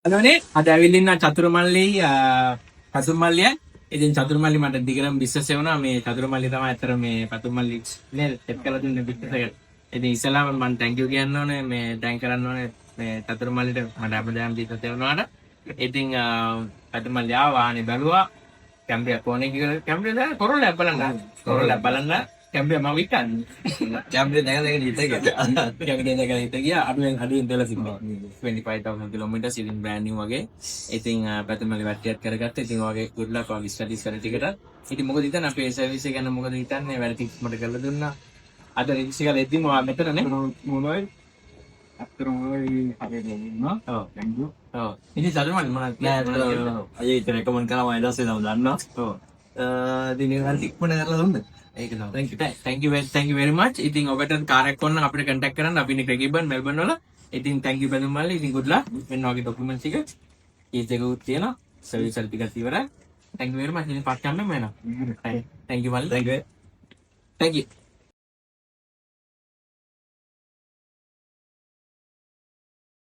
හලෝනේ අද ඇවිල්ලා ඉන්න චතුරමල්ලි පතුමල්ලිය. ඉතින් චතුරමල්ලි මට දිගටම බිස්නස් එක වුණා. මේ චතුරමල්ලි තමයි අතර මේ පතුමල්ලි නේ සෙට් කරලා දුන්නේ බිස්නස් එක. ඉතින් ඉස්සෙල්ලාම මම thank you කියන්න ඕනේ මේ thank කරන්න ඕනේ මේ චතුරමල්ලිට මට අපදාම් බිස්නස් එක වුණාට. ඉතින් පතුමල්ලි ආවා වාහනේ බැලුවා. කැම්බියා කොනේ කියලා කැම්බියා කොරෝලා බලන්න කැම්බියා මම විකන්නේ. කැම්බේ දැක හිත ගියා. කැම්බියා දැකලා හිට ගියා. අඩුවෙන් දෙලා තිබ්බා. 25000 kilometers ඉතින් brand new වගේ. ඉතින් පැතුමලි වැටියක් කරගත්තා. ඉතින් වගේ good luck වගේ ස්ටඩිස් කරන ටිකට. ඉතින් මොකද හිතන්නේ අපේ සර්විස් එක ගැන මොකද හිතන්නේ? වැඩ ටිකක් මට කරලා දුන්නා. අද රික්ස් එක ලෙද්දිම මෙතනනේ. මොනවයි? අතරම හරි දෙන්නා. ඔව්. thank you. ඔව්. ඉතින් චතුරමල්ලි මොනවද නෑ අය ඉතින් රෙකමන්ඩ් කරා මම ඊදස්සේ නම් දන්නවා. ඔව්. ඉතින් ඒක ඉක්මන කරලා දුන්නා. ඒක තමයි. thank you very much. ඉතින් ඔබට කාර් එකක් ඕන නම් අපිට contact කරන්න. අපි ඉන්නේ ක්‍රැගිබන් මෙල්බන් වල. ඉතින් thank you පැතුමල්ලි. ඉතින් good luck. මෙන්න වගේ documents ටික. කීස් එක උත් තියෙනවා. සර්විස් එක ටිකක් ඉවරයි. thank you very much. ඉතින් පස්සේ යන්න මෙන්න. thank you මල්ලි. thank you. thank you